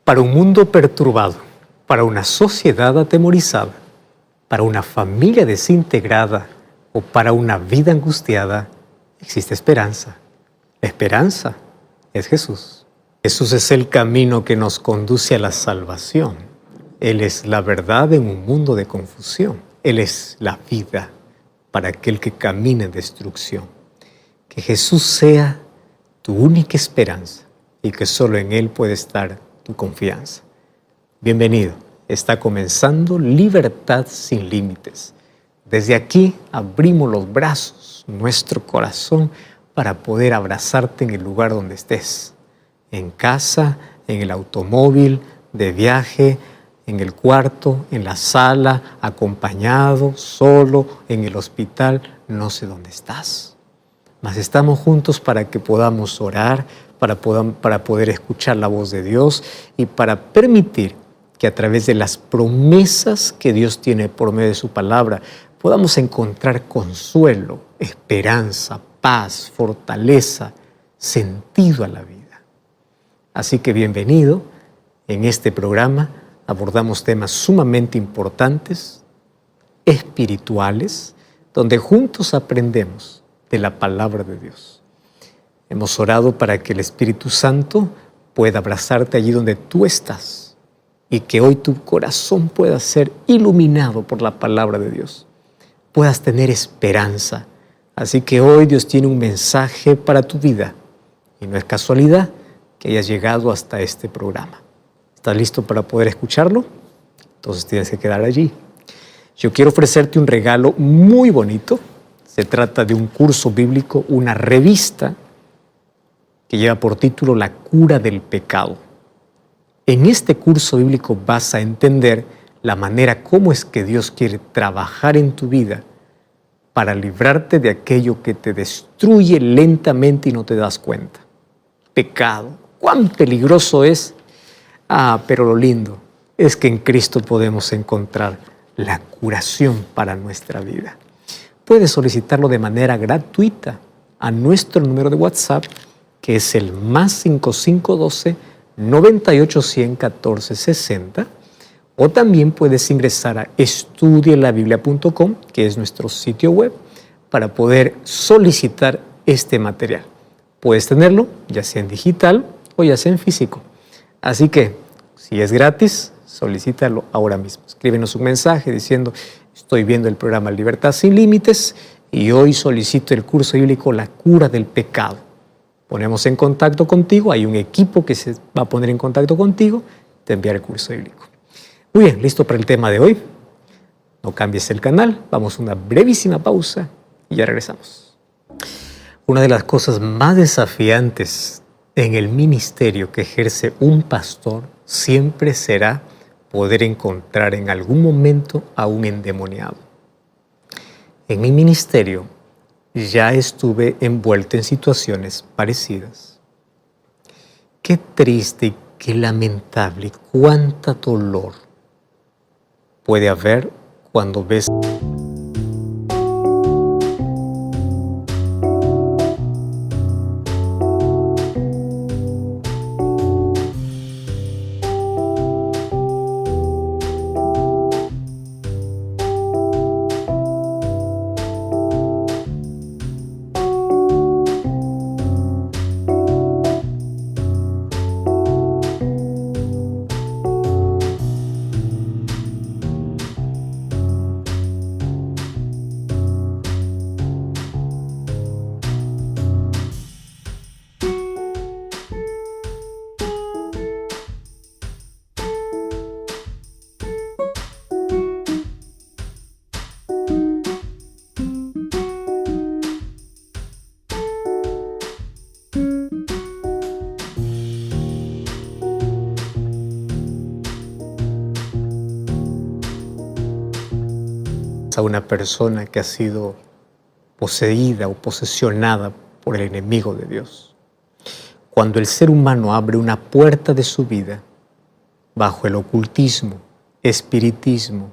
Para un mundo perturbado, para una sociedad atemorizada, para una familia desintegrada o para una vida angustiada, existe esperanza. La esperanza es Jesús. Jesús es el camino que nos conduce a la salvación. Él es la verdad en un mundo de confusión. Él es la vida para aquel que camina en destrucción. Que Jesús sea tu única esperanza y que solo en Él puede estar tu confianza. Bienvenido. Está comenzando Libertad sin Límites. Desde aquí abrimos los brazos, nuestro corazón, para poder abrazarte en el lugar donde estés. En casa, en el automóvil, de viaje, en el cuarto, en la sala, acompañado, solo, en el hospital, no sé dónde estás. Mas estamos juntos para que podamos orar, para poder escuchar la voz de Dios y para permitir que a través de las promesas que Dios tiene por medio de su palabra, podamos encontrar consuelo, esperanza, paz, fortaleza, sentido a la vida. Así que bienvenido. En este programa abordamos temas sumamente importantes, espirituales, donde juntos aprendemos de la palabra de Dios. Hemos orado para que el Espíritu Santo pueda abrazarte allí donde tú estás y que hoy tu corazón pueda ser iluminado por la palabra de Dios. Puedas tener esperanza. Así que hoy Dios tiene un mensaje para tu vida y no es casualidad que hayas llegado hasta este programa. ¿Estás listo para poder escucharlo? Entonces tienes que quedar allí. Yo quiero ofrecerte un regalo muy bonito. Se trata de un curso bíblico, una revista que lleva por título La cura del pecado. En este curso bíblico vas a entender la manera cómo es que Dios quiere trabajar en tu vida para librarte de aquello que te destruye lentamente y no te das cuenta. Pecado, cuán peligroso es. Pero lo lindo es que en Cristo podemos encontrar la curación para nuestra vida. Puedes solicitarlo de manera gratuita a nuestro número de WhatsApp, que es el +5512 98 14 60, o también puedes ingresar a estudielabiblia.com, que es nuestro sitio web, para poder solicitar este material. Puedes tenerlo ya sea en digital o ya sea en físico. Así que, si es gratis, solicítalo ahora mismo. Escríbenos un mensaje diciendo: estoy viendo el programa Libertad sin Límites y hoy solicito el curso bíblico La cura del pecado. Ponemos en contacto contigo, hay un equipo que se va a poner en contacto contigo, te enviará el curso bíblico. Muy bien, listo para el tema de hoy. No cambies el canal, vamos a una brevísima pausa y ya regresamos. Una de las cosas más desafiantes en el ministerio que ejerce un pastor siempre será poder encontrar en algún momento a un endemoniado. En mi ministerio ya estuve envuelto en situaciones parecidas. Qué triste y qué lamentable y cuánto dolor puede haber cuando ves a una persona que ha sido poseída o posesionada por el enemigo de Dios. Cuando el ser humano abre una puerta de su vida bajo el ocultismo, espiritismo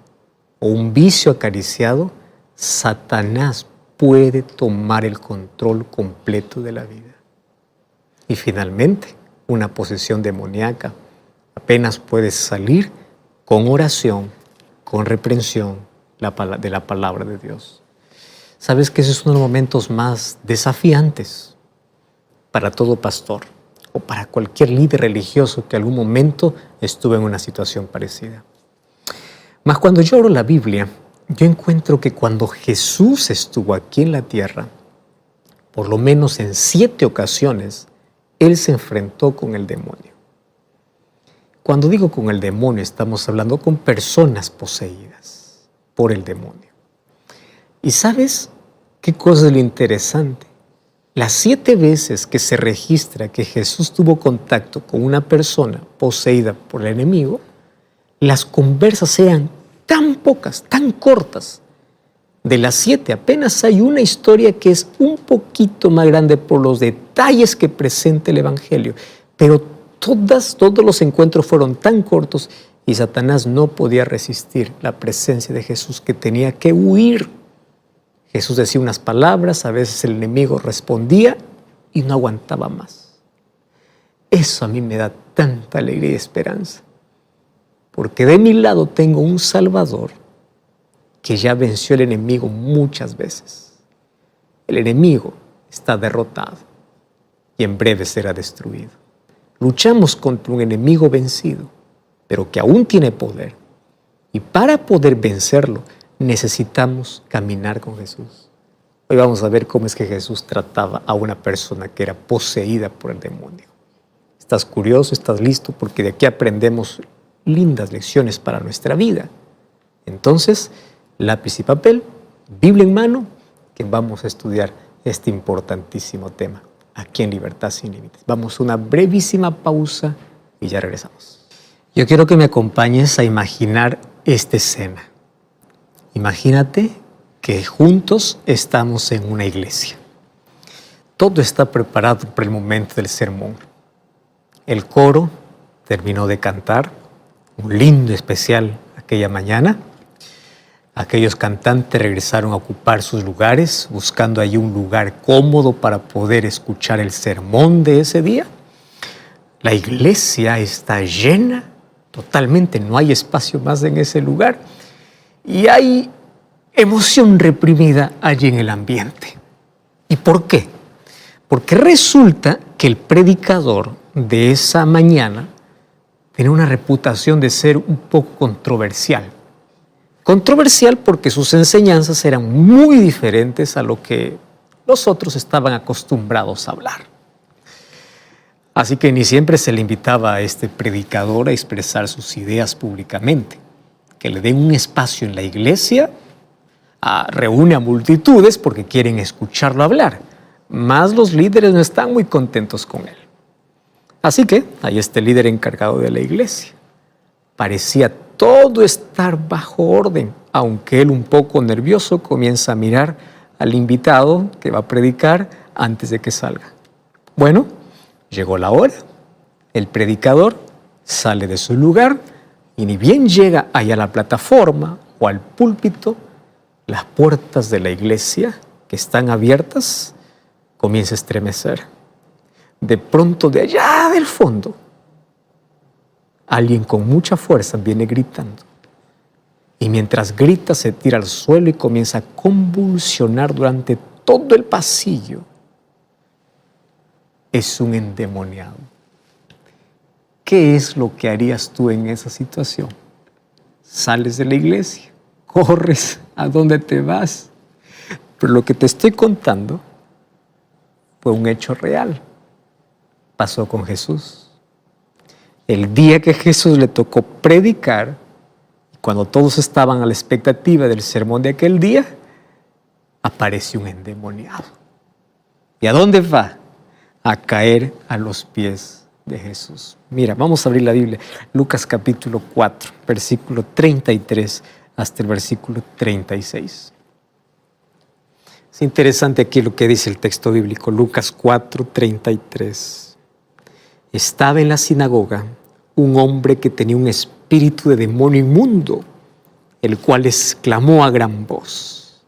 o un vicio acariciado, Satanás puede tomar el control completo de la vida. Y finalmente, una posesión demoníaca. La apenas puedes salir con oración, con reprensión de la palabra de Dios. Sabes que ese es uno de los momentos más desafiantes para todo pastor o para cualquier líder religioso que en algún momento estuvo en una situación parecida. Mas cuando yo oro la Biblia, yo encuentro que cuando Jesús estuvo aquí en la tierra, por lo menos en 7 ocasiones, Él se enfrentó con el demonio. Cuando digo con el demonio, estamos hablando con personas poseídas por el demonio. ¿Y sabes qué cosa es lo interesante? Las 7 veces que se registra que Jesús tuvo contacto con una persona poseída por el enemigo, las conversas eran tan pocas, tan cortas. De las 7, apenas hay una historia que es un poquito más grande por los detalles que presenta el Evangelio, pero todos los encuentros fueron tan cortos y Satanás no podía resistir la presencia de Jesús, que tenía que huir. Jesús decía unas palabras, a veces el enemigo respondía y no aguantaba más. Eso a mí me da tanta alegría y esperanza, porque de mi lado tengo un Salvador que ya venció al enemigo muchas veces. El enemigo está derrotado y en breve será destruido. Luchamos contra un enemigo vencido, pero que aún tiene poder. Y para poder vencerlo, necesitamos caminar con Jesús. Hoy vamos a ver cómo es que Jesús trataba a una persona que era poseída por el demonio. ¿Estás curioso? ¿Estás listo? Porque de aquí aprendemos lindas lecciones para nuestra vida. Entonces, lápiz y papel, Biblia en mano, que vamos a estudiar este importantísimo tema aquí en Libertad Sin Límites. Vamos a una brevísima pausa y ya regresamos. Yo quiero que me acompañes a imaginar esta escena. Imagínate que juntos estamos en una iglesia. Todo está preparado para el momento del sermón. El coro terminó de cantar, un lindo especial aquella mañana. Aquellos cantantes regresaron a ocupar sus lugares, buscando allí un lugar cómodo para poder escuchar el sermón de ese día. La iglesia está llena, totalmente, no hay espacio más en ese lugar. Y hay emoción reprimida allí en el ambiente. ¿Y por qué? Porque resulta que el predicador de esa mañana tenía una reputación de ser un poco controversial. Controversial porque sus enseñanzas eran muy diferentes a lo que los otros estaban acostumbrados a hablar. Así que ni siempre se le invitaba a este predicador a expresar sus ideas públicamente. Que le den un espacio en la iglesia, reúne a multitudes porque quieren escucharlo hablar. Más los líderes no están muy contentos con él. Así que hay este líder encargado de la iglesia. Parecía todo estar bajo orden, aunque él, un poco nervioso, comienza a mirar al invitado que va a predicar antes de que salga. Bueno, llegó la hora. El predicador sale de su lugar y ni bien llega allá a la plataforma o al púlpito, las puertas de la iglesia, que están abiertas, comienza a estremecer. De pronto, de allá del fondo, alguien con mucha fuerza viene gritando. Y mientras grita, se tira al suelo y comienza a convulsionar durante todo el pasillo. Es un endemoniado. ¿Qué es lo que harías tú en esa situación? Sales de la iglesia, corres, ¿a dónde te vas? Pero lo que te estoy contando fue un hecho real. Pasó con Jesús. El día que Jesús le tocó predicar, cuando todos estaban a la expectativa del sermón de aquel día, apareció un endemoniado. ¿Y a dónde va? A caer a los pies de Jesús. Mira, vamos a abrir la Biblia. Lucas capítulo 4, versículo 33 hasta el versículo 36. Es interesante aquí lo que dice el texto bíblico. Lucas 4, 33. Estaba en la sinagoga un hombre que tenía un espíritu de demonio inmundo, el cual exclamó a gran voz: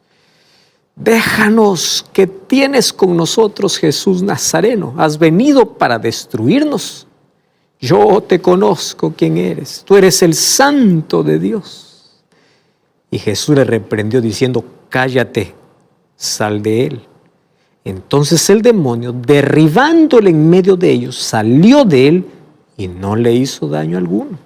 déjanos, ¿qué tienes con nosotros, Jesús Nazareno? ¿Has venido para destruirnos? yo te conozco quién eres, tú eres el Santo de Dios. Y Jesús le reprendió diciendo, cállate, sal de él. Entonces el demonio, derribándole en medio de ellos, salió de él y no le hizo daño alguno.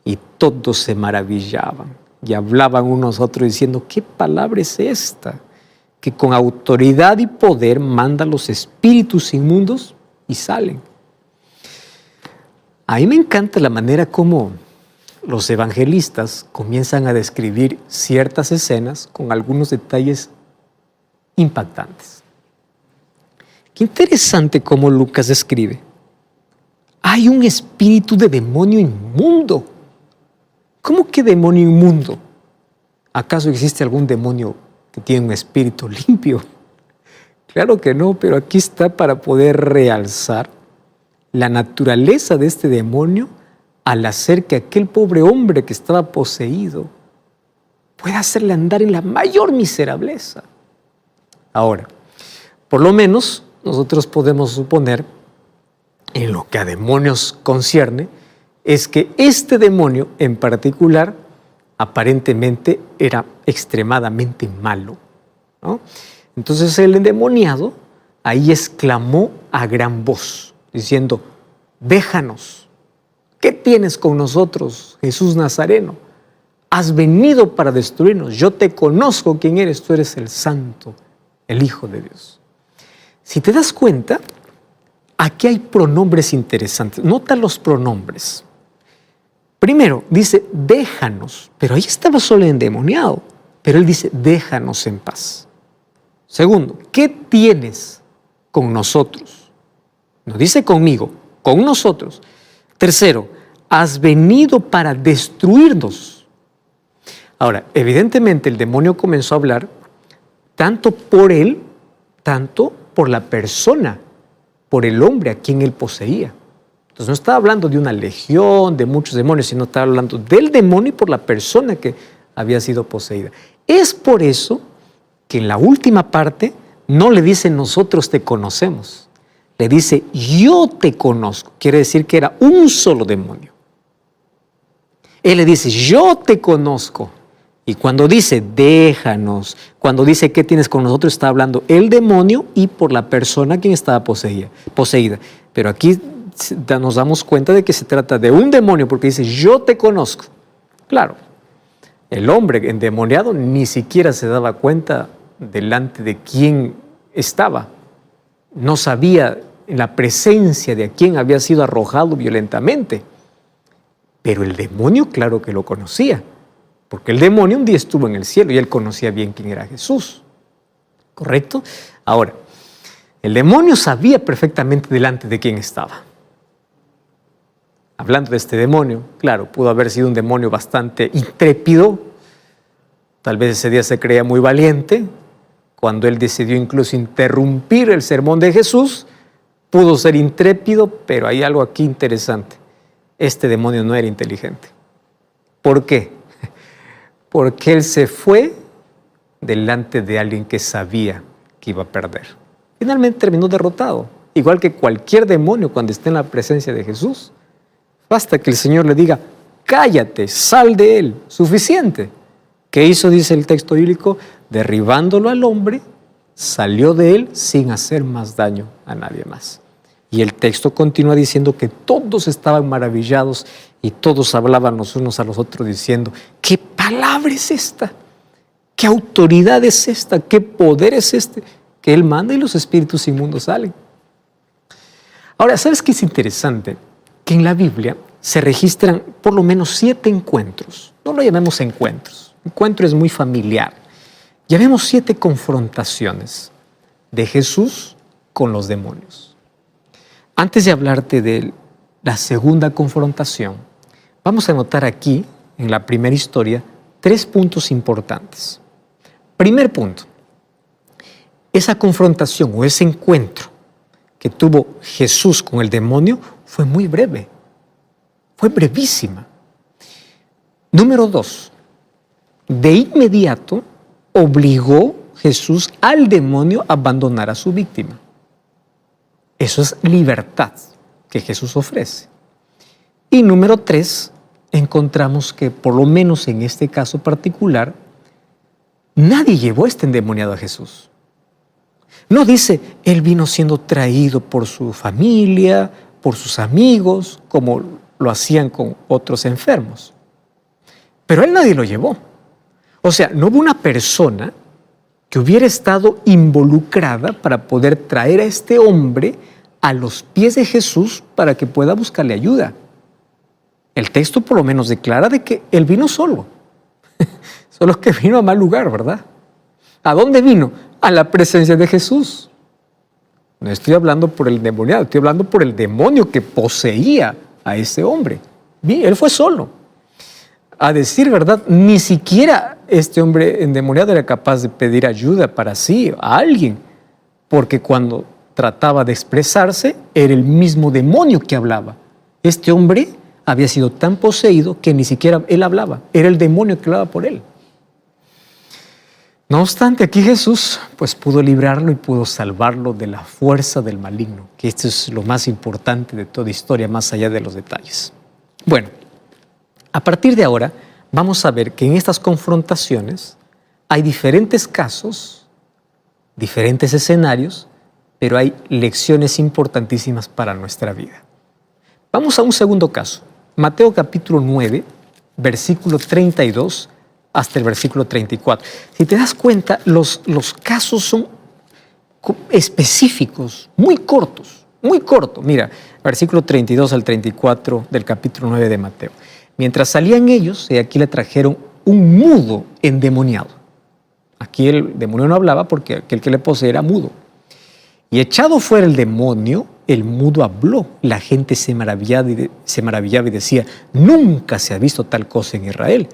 Y todos se maravillaban y hablaban unos a otros diciendo, ¿qué palabra es esta? Que con autoridad y poder manda los espíritus inmundos y salen. A mí me encanta la manera como los evangelistas comienzan a describir ciertas escenas con algunos detalles impactantes. Qué interesante cómo Lucas describe. Hay un espíritu de demonio inmundo. ¿Cómo que demonio inmundo? ¿Acaso existe algún demonio que tiene un espíritu limpio? Claro que no, pero aquí está para poder realzar la naturaleza de este demonio al hacer que aquel pobre hombre que estaba poseído pueda hacerle andar en la mayor miserableza. Ahora, por lo menos nosotros podemos suponer, en lo que a demonios concierne, es que este demonio en particular aparentemente era extremadamente malo, ¿no? Entonces el endemoniado ahí exclamó a gran voz, diciendo, déjanos, ¿qué tienes con nosotros, Jesús Nazareno? Has venido para destruirnos, yo te conozco quién eres, tú eres el Santo, el Hijo de Dios. Si te das cuenta, aquí hay pronombres interesantes. Nota los pronombres. Primero, dice, déjanos, pero ahí estaba solo endemoniado, pero él dice, déjanos en paz. Segundo, ¿qué tienes con nosotros? No dice conmigo, con nosotros. Tercero, has venido para destruirnos. Ahora, evidentemente el demonio comenzó a hablar tanto por él, tanto por la persona, por el hombre a quien él poseía. Entonces no estaba hablando de una legión, de muchos demonios, sino estaba hablando del demonio y por la persona que había sido poseída. Es por eso que en la última parte no le dice nosotros te conocemos, le dice yo te conozco. Quiere decir que era un solo demonio. Él le dice yo te conozco. Y cuando dice déjanos, cuando dice qué tienes con nosotros, está hablando el demonio y por la persona quien estaba poseída. Pero aquí nos damos cuenta de que se trata de un demonio porque dice yo te conozco. Claro, el hombre endemoniado ni siquiera se daba cuenta delante de quién estaba. No sabía la presencia de a quién había sido arrojado violentamente. Pero el demonio claro que lo conocía. Porque el demonio un día estuvo en el cielo y él conocía bien quién era Jesús. ¿Correcto? Ahora, el demonio sabía perfectamente delante de quién estaba. Hablando de este demonio, claro, pudo haber sido un demonio bastante intrépido. Tal vez ese día se creía muy valiente. Cuando él decidió incluso interrumpir el sermón de Jesús, pudo ser intrépido, pero hay algo aquí interesante. Este demonio no era inteligente. ¿Por qué? Porque él se fue delante de alguien que sabía que iba a perder. Finalmente terminó derrotado, igual que cualquier demonio cuando esté en la presencia de Jesús. Basta que el Señor le diga, cállate, sal de él, suficiente. ¿Qué hizo, dice el texto bíblico? Derribándolo al hombre, salió de él sin hacer más daño a nadie más. Y el texto continúa diciendo que todos estaban maravillados y todos hablaban los unos a los otros diciendo, ¿qué palabra es esta? ¿Qué autoridad es esta? ¿Qué poder es este? Que él manda y los espíritus inmundos salen. Ahora, ¿sabes qué es interesante? Que en la Biblia se registran por lo menos 7 encuentros. No lo llamemos encuentros. Encuentro es muy familiar. Llamemos 7 confrontaciones de Jesús con los demonios. Antes de hablarte de la segunda confrontación, vamos a notar aquí, en la primera historia, 3 puntos importantes. Primer punto, esa confrontación o ese encuentro que tuvo Jesús con el demonio fue muy breve, fue brevísima. Número 2, de inmediato obligó Jesús al demonio a abandonar a su víctima. Eso es libertad que Jesús ofrece. Y número 3, encontramos que por lo menos en este caso particular, nadie llevó a este endemoniado a Jesús. No dice, él vino siendo traído por su familia, por sus amigos, como lo hacían con otros enfermos. Pero él nadie lo llevó. O sea, no hubo una persona que hubiera estado involucrada para poder traer a este hombre a los pies de Jesús para que pueda buscarle ayuda. El texto por lo menos declara de que él vino solo. Solo que vino a mal lugar, ¿verdad? ¿A dónde vino? A la presencia de Jesús. No estoy hablando por el endemoniado, estoy hablando por el demonio que poseía a ese hombre. Él fue solo. A decir verdad, ni siquiera este hombre endemoniado era capaz de pedir ayuda para sí, a alguien, porque cuando trataba de expresarse, era el mismo demonio que hablaba. Este hombre había sido tan poseído que ni siquiera él hablaba, era el demonio que hablaba por él. No obstante, aquí Jesús pues pudo librarlo y pudo salvarlo de la fuerza del maligno, que esto es lo más importante de toda historia, más allá de los detalles. Bueno, a partir de ahora vamos a ver que en estas confrontaciones hay diferentes casos, diferentes escenarios, pero hay lecciones importantísimas para nuestra vida. Vamos a un segundo caso, Mateo capítulo 9, versículo 32 hasta el versículo 34. Si te das cuenta, los casos son específicos, muy cortos, muy cortos. Mira, versículo 32 al 34 del capítulo 9 de Mateo. Mientras salían ellos, aquí le trajeron un mudo endemoniado. Aquí el demonio no hablaba porque aquel que le poseía era mudo. Y echado fuera el demonio, el mudo habló. La gente se maravillaba y decía, nunca se ha visto tal cosa en Israel.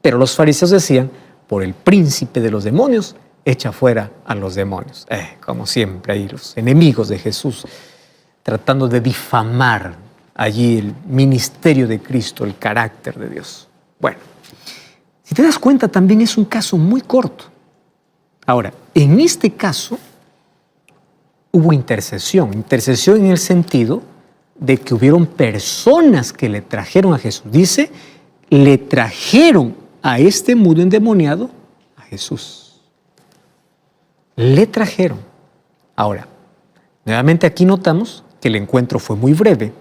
Pero los fariseos decían, por el príncipe de los demonios, echa fuera a los demonios. Como siempre, ahí los enemigos de Jesús, tratando de difamar allí el ministerio de Cristo, el carácter de Dios. Bueno, si te das cuenta, también es un caso muy corto. Ahora, en este caso, hubo intercesión en el sentido de que hubieron personas que le trajeron a Jesús. Dice, le trajeron a este mudo endemoniado a Jesús. Le trajeron. Ahora, nuevamente aquí notamos que el encuentro fue muy breve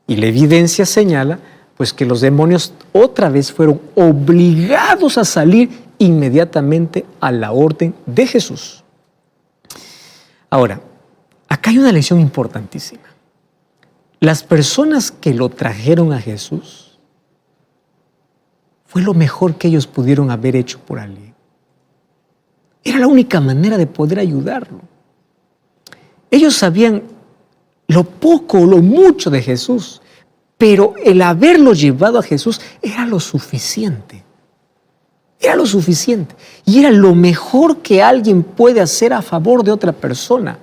y la evidencia señala pues que los demonios otra vez fueron obligados a salir inmediatamente a la orden de Jesús. Ahora, acá hay una lección importantísima. Las personas que lo trajeron a Jesús fue lo mejor que ellos pudieron haber hecho por alguien. Era la única manera de poder ayudarlo. Ellos sabían lo poco o lo mucho de Jesús, pero el haberlo llevado a Jesús era lo suficiente. Era lo suficiente. Y era lo mejor que alguien puede hacer a favor de otra persona.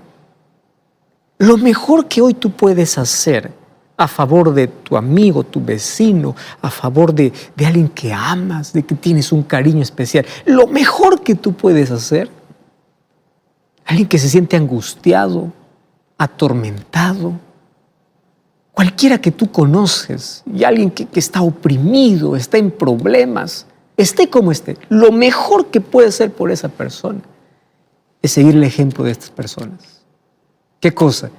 Lo mejor que hoy tú puedes hacer a favor de tu amigo, tu vecino, a favor de alguien que amas, de que tienes un cariño especial. Lo mejor que tú puedes hacer, alguien que se siente angustiado, atormentado, cualquiera que tú conoces, y alguien que está oprimido, está en problemas, esté como esté, lo mejor que puede hacer por esa persona es seguir el ejemplo de estas personas. ¿Qué cosa?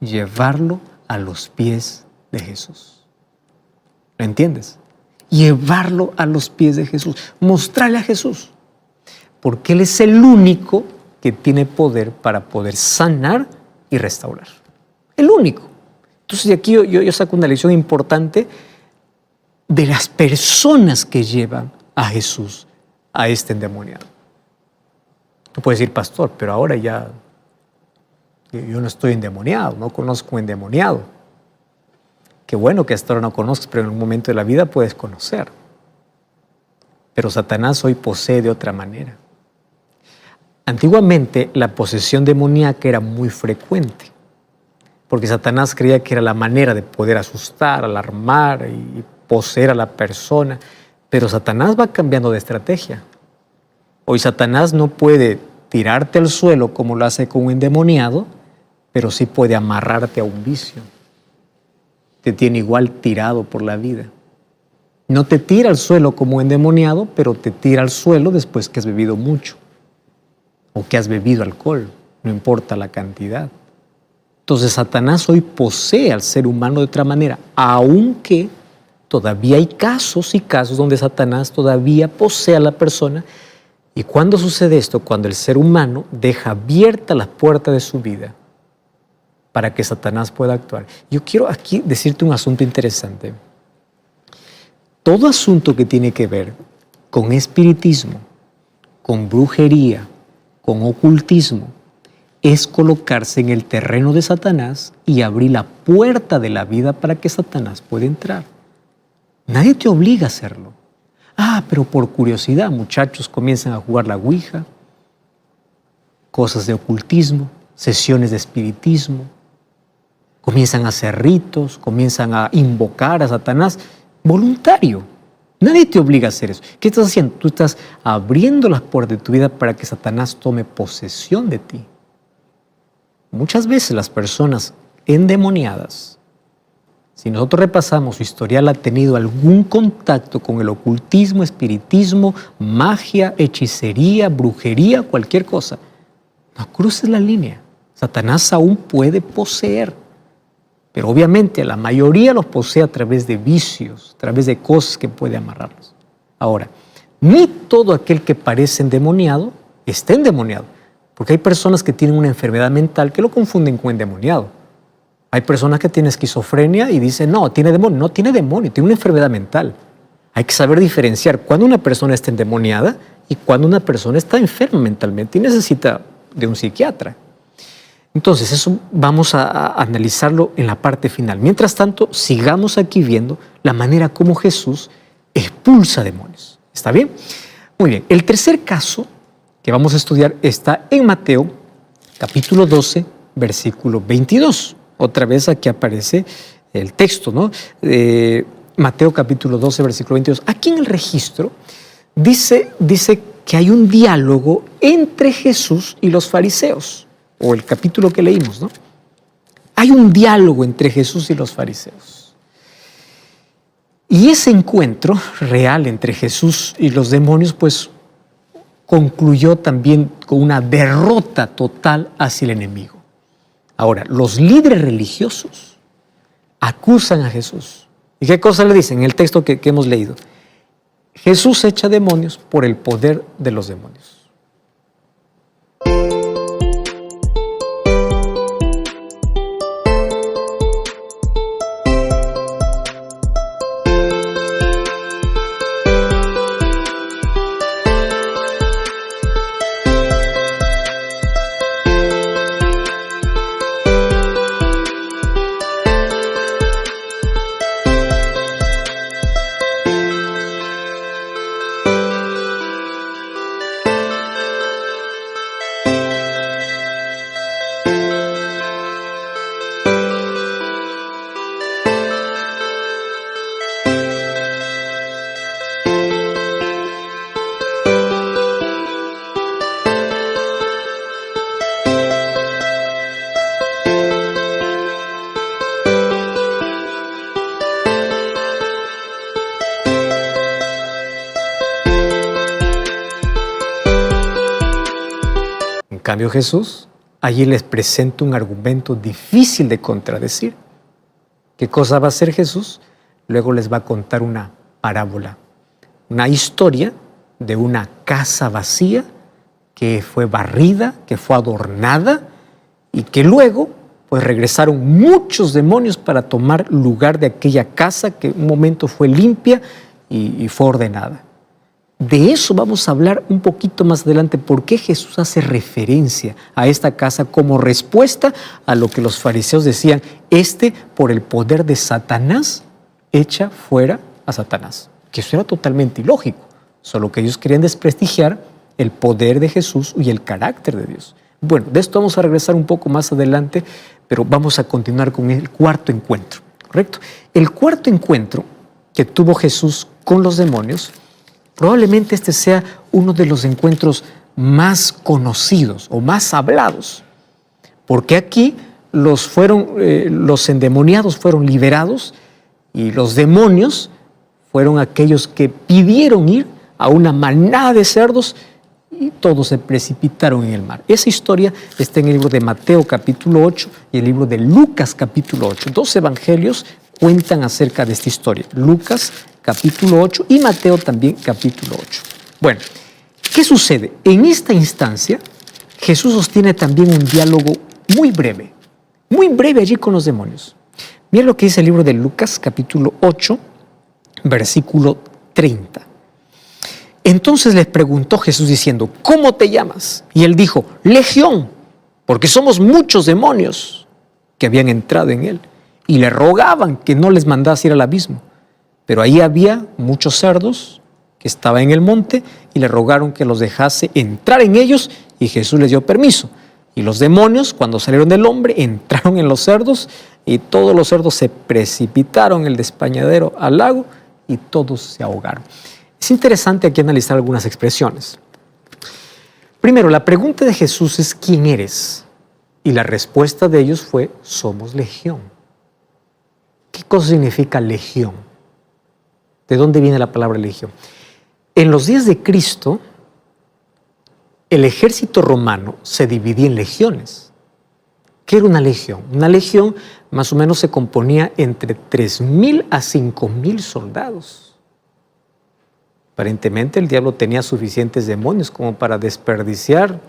Llevarlo a los pies de Jesús. ¿Lo entiendes? Llevarlo a los pies de Jesús, mostrarle a Jesús, porque Él es el único que tiene poder para poder sanar y restaurar. El único. Entonces de aquí yo saco una lección importante de las personas que llevan a Jesús a este endemoniado. Tú puedes decir, pastor, pero ahora ya yo no estoy endemoniado, no conozco un endemoniado. Qué bueno que hasta ahora no conozcas, pero en un momento de la vida puedes conocer. Pero Satanás hoy posee de otra manera. Antiguamente la posesión demoníaca era muy frecuente, porque Satanás creía que era la manera de poder asustar, alarmar y poseer a la persona. Pero Satanás va cambiando de estrategia. Hoy Satanás no puede tirarte al suelo como lo hace con un endemoniado, pero sí puede amarrarte a un vicio. te tiene igual tirado por la vida. No te tira al suelo como endemoniado, pero te tira al suelo después que has bebido mucho o que has bebido alcohol, no importa la cantidad. Entonces Satanás hoy posee al ser humano de otra manera, aunque todavía hay casos y casos donde Satanás todavía posee a la persona. ¿Y cuándo sucede esto? Cuando el ser humano deja abierta la puerta de su vida para que Satanás pueda actuar. Yo quiero aquí decirte un asunto interesante. Todo asunto que tiene que ver con espiritismo, con brujería, con ocultismo, es colocarse en el terreno de Satanás y abrir la puerta de la vida para que Satanás pueda entrar. Nadie te obliga a hacerlo. Pero por curiosidad, muchachos comienzan a jugar la ouija, cosas de ocultismo, sesiones de espiritismo, comienzan a hacer ritos, comienzan a invocar a Satanás. Voluntario. Nadie te obliga a hacer eso. ¿Qué estás haciendo? Tú estás abriendo las puertas de tu vida para que Satanás tome posesión de ti. Muchas veces las personas endemoniadas, si nosotros repasamos su historial, ha tenido algún contacto con el ocultismo, espiritismo, magia, hechicería, brujería, cualquier cosa. No cruces la línea. Satanás aún puede poseer. Pero obviamente la mayoría los posee a través de vicios, a través de cosas que puede amarrarlos. Ahora, ni todo aquel que parece endemoniado está endemoniado, porque hay personas que tienen una enfermedad mental que lo confunden con endemoniado. Hay personas que tienen esquizofrenia y dicen, no, tiene demonio. No tiene demonio, tiene una enfermedad mental. Hay que saber diferenciar cuando una persona está endemoniada y cuando una persona está enferma mentalmente y necesita de un psiquiatra. Entonces, eso vamos a analizarlo en la parte final. Mientras tanto, sigamos aquí viendo la manera como Jesús expulsa demonios. ¿Está bien? Muy bien. El tercer caso que vamos a estudiar está en Mateo, capítulo 12, versículo 22. Otra vez aquí aparece el texto, ¿no? Mateo, capítulo 12, versículo 22. Aquí en el registro dice que hay un diálogo entre Jesús y los fariseos. O el capítulo que leímos, ¿no? Hay un diálogo entre Jesús y los fariseos. Y ese encuentro real entre Jesús y los demonios, pues, concluyó también con una derrota total hacia el enemigo. Ahora, los líderes religiosos acusan a Jesús. ¿Y qué cosa le dicen en el texto que hemos leído? Jesús echa demonios por el poder de los demonios. En cambio Jesús, allí les presenta un argumento difícil de contradecir. ¿Qué cosa va a hacer Jesús? Luego les va a contar una parábola, una historia de una casa vacía que fue barrida, que fue adornada y que luego pues regresaron muchos demonios para tomar lugar de aquella casa que un momento fue limpia y fue ordenada. De eso vamos a hablar un poquito más adelante, por qué Jesús hace referencia a esta casa como respuesta a lo que los fariseos decían, por el poder de Satanás echa fuera a Satanás. Que eso era totalmente ilógico, solo que ellos querían desprestigiar el poder de Jesús y el carácter de Dios. Bueno, de esto vamos a regresar un poco más adelante, pero vamos a continuar con el cuarto encuentro, ¿correcto? El cuarto encuentro que tuvo Jesús con los demonios, probablemente este sea uno de los encuentros más conocidos o más hablados, porque aquí los endemoniados fueron liberados y los demonios fueron aquellos que pidieron ir a una manada de cerdos y todos se precipitaron en el mar. Esa historia está en el libro de Mateo capítulo 8 y el libro de Lucas capítulo 8. Dos evangelios cuentan acerca de esta historia. Lucas capítulo 8 y Mateo también capítulo 8. Bueno, ¿qué sucede? En esta instancia, Jesús sostiene también un diálogo muy breve allí con los demonios. Mira lo que dice el libro de Lucas capítulo 8, versículo 30. Entonces les preguntó Jesús diciendo, ¿cómo te llamas? Y él dijo, Legión, porque somos muchos demonios que habían entrado en él. Y le rogaban que no les mandase ir al abismo. Pero ahí había muchos cerdos que estaban en el monte y le rogaron que los dejase entrar en ellos y Jesús les dio permiso. Y los demonios, cuando salieron del hombre, entraron en los cerdos y todos los cerdos se precipitaron en el despeñadero al lago y todos se ahogaron. Es interesante aquí analizar algunas expresiones. Primero, la pregunta de Jesús es ¿quién eres? Y la respuesta de ellos fue somos legión. ¿Qué cosa significa legión? ¿De dónde viene la palabra legión? En los días de Cristo, el ejército romano se dividía en legiones. ¿Qué era una legión? Una legión más o menos se componía entre 3,000 a 5,000 soldados. Aparentemente el diablo tenía suficientes demonios como para desperdiciar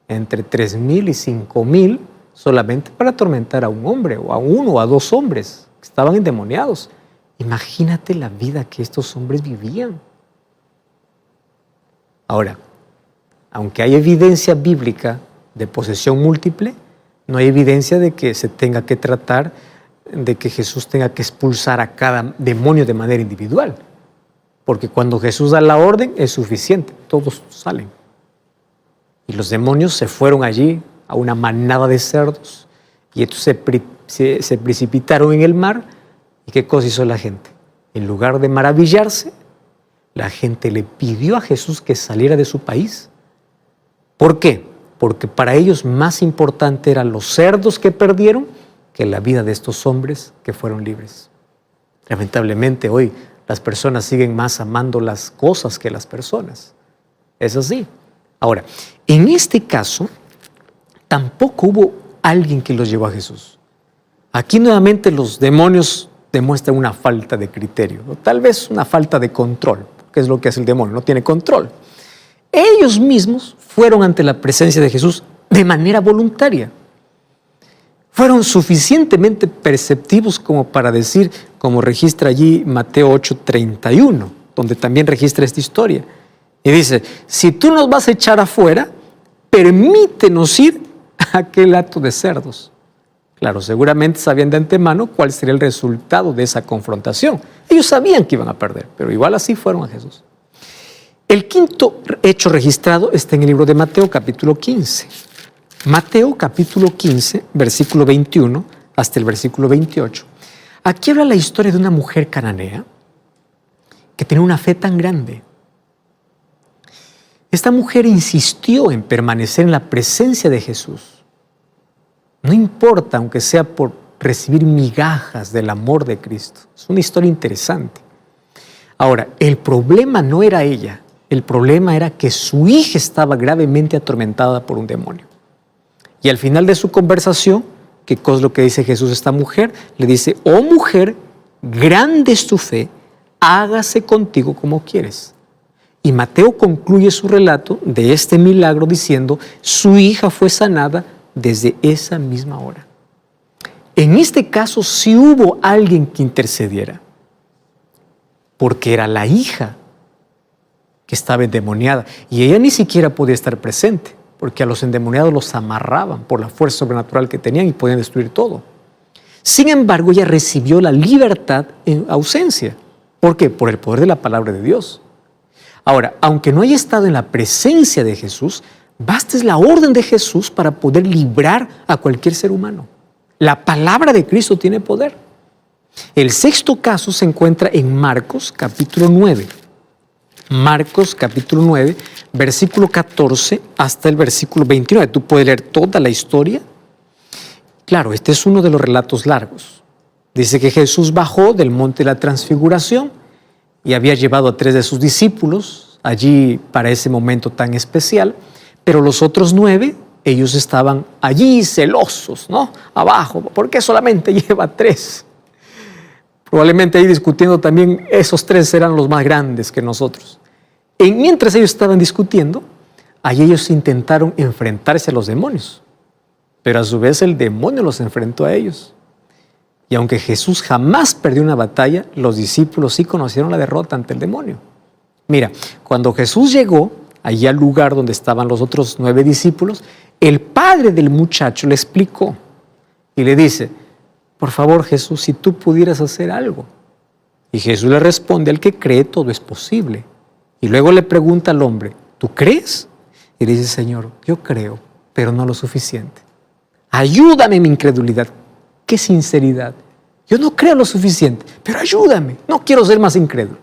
entre 3,000 y 5,000 solamente para atormentar a un hombre o a uno o a dos hombres que estaban endemoniados. Imagínate la vida que estos hombres vivían. Ahora, aunque hay evidencia bíblica de posesión múltiple, no hay evidencia de que se tenga que tratar de que Jesús tenga que expulsar a cada demonio de manera individual. Porque cuando Jesús da la orden es suficiente, todos salen. Y los demonios se fueron allí a una manada de cerdos y estos se precipitaron en el mar. ¿Y qué cosa hizo la gente? En lugar de maravillarse, la gente le pidió a Jesús que saliera de su país. ¿Por qué? Porque para ellos más importante eran los cerdos que perdieron que la vida de estos hombres que fueron libres. Lamentablemente hoy las personas siguen más amando las cosas que las personas. Es así. Ahora, en este caso, tampoco hubo alguien que los llevó a Jesús. Aquí nuevamente los demonios demuestran una falta de criterio, o tal vez una falta de control, que es lo que hace el demonio, no tiene control. Ellos mismos fueron ante la presencia de Jesús de manera voluntaria. Fueron suficientemente perceptivos como para decir, como registra allí Mateo 8:31, donde también registra esta historia. Y dice, si tú nos vas a echar afuera, permítenos ir a aquel hato de cerdos. Claro, seguramente sabían de antemano cuál sería el resultado de esa confrontación. Ellos sabían que iban a perder, pero igual así fueron a Jesús. El quinto hecho registrado está en el libro de Mateo capítulo 15. Mateo capítulo 15, versículo 21 hasta el versículo 28. Aquí habla la historia de una mujer cananea que tenía una fe tan grande. Esta mujer insistió en permanecer en la presencia de Jesús. No importa, aunque sea por recibir migajas del amor de Cristo. Es una historia interesante. Ahora, el problema no era ella. El problema era que su hija estaba gravemente atormentada por un demonio. Y al final de su conversación, ¿qué cosa es lo que dice Jesús a esta mujer? Le dice, oh mujer, grande es tu fe, hágase contigo como quieres. Y Mateo concluye su relato de este milagro diciendo, su hija fue sanada desde esa misma hora. En este caso sí hubo alguien que intercediera, porque era la hija que estaba endemoniada y ella ni siquiera podía estar presente, porque a los endemoniados los amarraban por la fuerza sobrenatural que tenían y podían destruir todo. Sin embargo, ella recibió la libertad en ausencia. ¿Por qué? Por el poder de la palabra de Dios. Ahora, aunque no haya estado en la presencia de Jesús, basta es la orden de Jesús para poder librar a cualquier ser humano. La palabra de Cristo tiene poder. El sexto caso se encuentra en Marcos capítulo 9. Marcos capítulo 9, versículo 14 hasta el versículo 29. Tú puedes leer toda la historia. Claro, este es uno de los relatos largos. Dice que Jesús bajó del monte de la Transfiguración y había llevado a 3 de sus discípulos allí para ese momento tan especial, pero los otros 9, ellos estaban allí celosos, ¿no? Abajo, ¿por qué solamente lleva 3? Probablemente ahí discutiendo también, esos 3 eran los más grandes que nosotros. Y mientras ellos estaban discutiendo, allí ellos intentaron enfrentarse a los demonios, pero a su vez el demonio los enfrentó a ellos. Y aunque Jesús jamás perdió una batalla, los discípulos sí conocieron la derrota ante el demonio. Mira, cuando Jesús llegó allí al lugar donde estaban los otros 9 discípulos, el padre del muchacho le explicó y le dice: por favor, Jesús, si tú pudieras hacer algo. Y Jesús le responde: al que cree, todo es posible. Y luego le pregunta al hombre: ¿tú crees? Y le dice: Señor, yo creo, pero no lo suficiente. Ayúdame en mi incredulidad. ¡Qué sinceridad! Yo no creo lo suficiente, pero ayúdame. No quiero ser más incrédulo.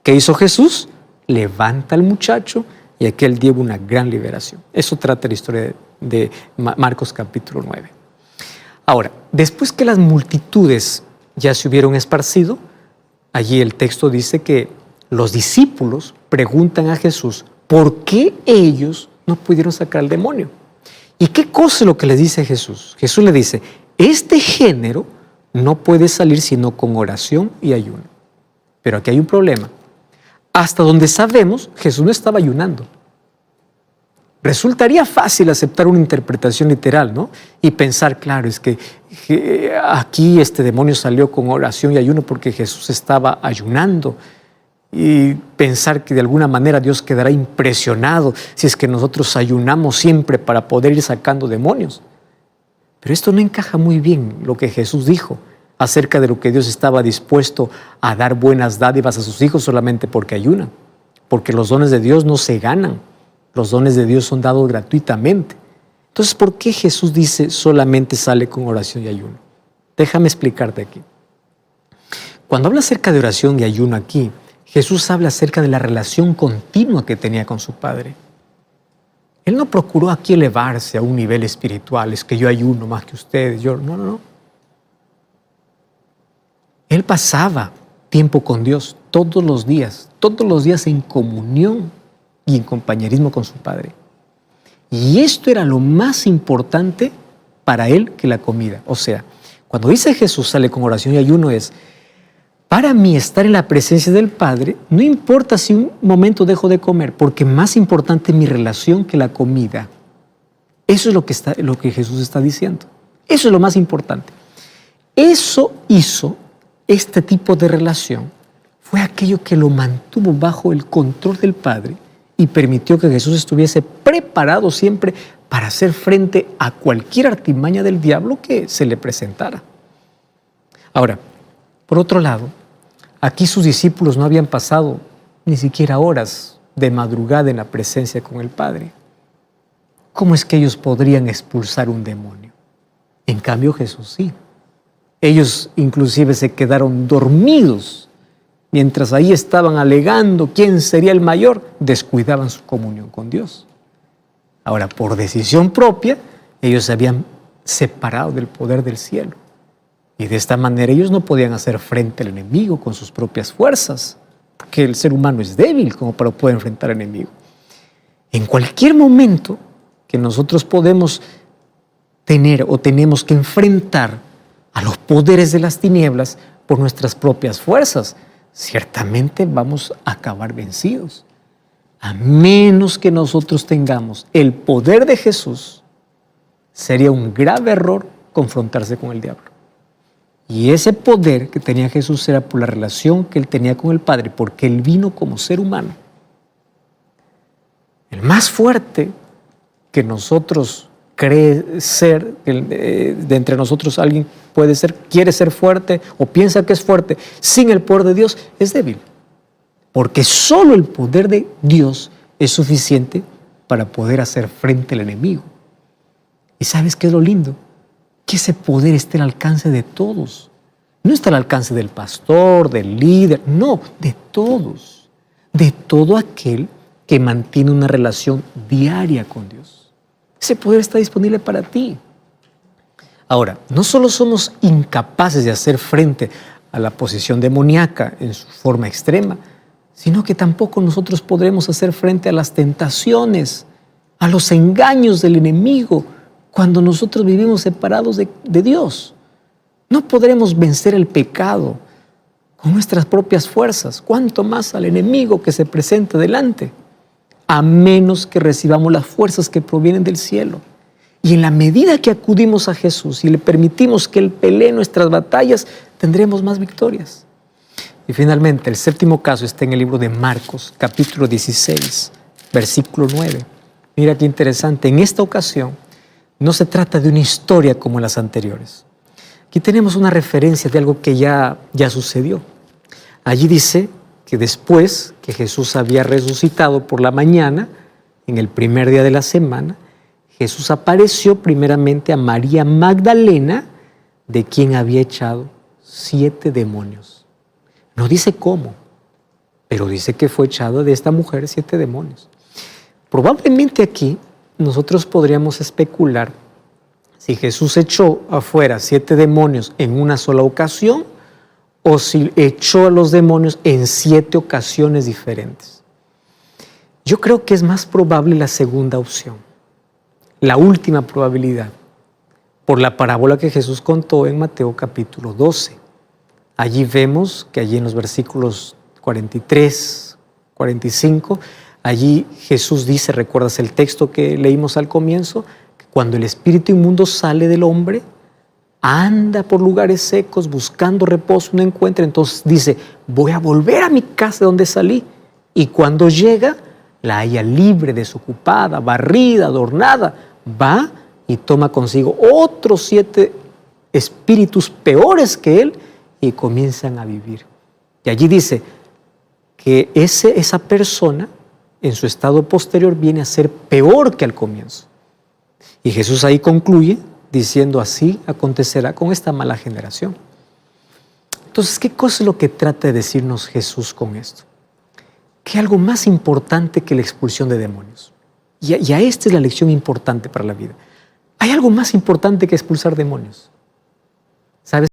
¿Qué hizo Jesús? Levanta al muchacho y aquel lleva una gran liberación. Eso trata la historia de Marcos capítulo 9. Ahora, después que las multitudes ya se hubieron esparcido, allí el texto dice que los discípulos preguntan a Jesús por qué ellos no pudieron sacar al demonio. ¿Y qué cosa es lo que les dice Jesús? Jesús le dice: este género no puede salir sino con oración y ayuno. Pero aquí hay un problema. Hasta donde sabemos, Jesús no estaba ayunando. Resultaría fácil aceptar una interpretación literal, ¿no? Y pensar, claro, es que aquí este demonio salió con oración y ayuno porque Jesús estaba ayunando. Y pensar que de alguna manera Dios quedará impresionado si es que nosotros ayunamos siempre para poder ir sacando demonios. Pero esto no encaja muy bien lo que Jesús dijo acerca de lo que Dios estaba dispuesto a dar buenas dádivas a sus hijos solamente porque ayunan. Porque los dones de Dios no se ganan. Los dones de Dios son dados gratuitamente. Entonces, ¿por qué Jesús dice solamente sale con oración y ayuno? Déjame explicarte aquí. Cuando habla acerca de oración y ayuno aquí, Jesús habla acerca de la relación continua que tenía con su Padre. Él no procuró aquí elevarse a un nivel espiritual, es que yo ayuno más que ustedes. No. Él pasaba tiempo con Dios todos los días en comunión y en compañerismo con su Padre. Y esto era lo más importante para él que la comida. O sea, cuando dice Jesús sale con oración y ayuno es: para mí estar en la presencia del Padre, no importa si un momento dejo de comer, porque más importante es mi relación que la comida. Eso es lo que Jesús está diciendo. Eso es lo más importante. Eso hizo este tipo de relación. Fue aquello que lo mantuvo bajo el control del Padre y permitió que Jesús estuviese preparado siempre para hacer frente a cualquier artimaña del diablo que se le presentara. Ahora, por otro lado, aquí sus discípulos no habían pasado ni siquiera horas de madrugada en la presencia con el Padre. ¿Cómo es que ellos podrían expulsar un demonio? En cambio, Jesús sí. Ellos inclusive se quedaron dormidos. Mientras ahí estaban alegando quién sería el mayor, descuidaban su comunión con Dios. Ahora, por decisión propia, ellos se habían separado del poder del cielo. Y de esta manera ellos no podían hacer frente al enemigo con sus propias fuerzas, porque el ser humano es débil como para poder enfrentar al enemigo. En cualquier momento que nosotros podemos tener o tenemos que enfrentar a los poderes de las tinieblas por nuestras propias fuerzas, ciertamente vamos a acabar vencidos. A menos que nosotros tengamos el poder de Jesús, sería un grave error confrontarse con el diablo. Y ese poder que tenía Jesús era por la relación que él tenía con el Padre, porque él vino como ser humano. El más fuerte que nosotros cree ser, de entre nosotros alguien puede ser, quiere ser fuerte o piensa que es fuerte, sin el poder de Dios es débil. Porque solo el poder de Dios es suficiente para poder hacer frente al enemigo. ¿Y sabes qué es lo lindo? Que ese poder esté al alcance de todos. No está al alcance del pastor, del líder, no, de todos. De todo aquel que mantiene una relación diaria con Dios. Ese poder está disponible para ti. Ahora, no solo somos incapaces de hacer frente a la posesión demoníaca en su forma extrema, sino que tampoco nosotros podremos hacer frente a las tentaciones, a los engaños del enemigo, cuando nosotros vivimos separados de Dios. No podremos vencer el pecado con nuestras propias fuerzas, cuanto más al enemigo que se presenta delante, a menos que recibamos las fuerzas que provienen del cielo. Y en la medida que acudimos a Jesús y le permitimos que Él pelee nuestras batallas, tendremos más victorias. Y finalmente, el séptimo caso está en el libro de Marcos, capítulo 16, versículo 9. Mira qué interesante. En esta ocasión, no se trata de una historia como las anteriores. Aquí tenemos una referencia de algo que ya sucedió. Allí dice que después que Jesús había resucitado por la mañana, en el primer día de la semana, Jesús apareció primeramente a María Magdalena, de quien había echado 7 demonios. No dice cómo, pero dice que fue echado de esta mujer 7 demonios. Probablemente aquí nosotros podríamos especular si Jesús echó afuera 7 demonios en una sola ocasión o si echó a los demonios en 7 ocasiones diferentes. Yo creo que es más probable la segunda opción, la última probabilidad, por la parábola que Jesús contó en Mateo capítulo 12. Allí vemos que allí en los versículos 43, 45, allí Jesús dice, ¿recuerdas el texto que leímos al comienzo? Que cuando el espíritu inmundo sale del hombre, anda por lugares secos buscando reposo, no encuentra. Entonces dice, voy a volver a mi casa de donde salí. Y cuando llega, la halla libre, desocupada, barrida, adornada. Va y toma consigo otros 7 espíritus peores que él y comienzan a vivir. Y allí dice que esa persona en su estado posterior viene a ser peor que al comienzo. Y Jesús ahí concluye diciendo, así acontecerá con esta mala generación. Entonces, ¿qué cosa es lo que trata de decirnos Jesús con esto? Que hay algo más importante que la expulsión de demonios. Y esta es la lección importante para la vida. Hay algo más importante que expulsar demonios.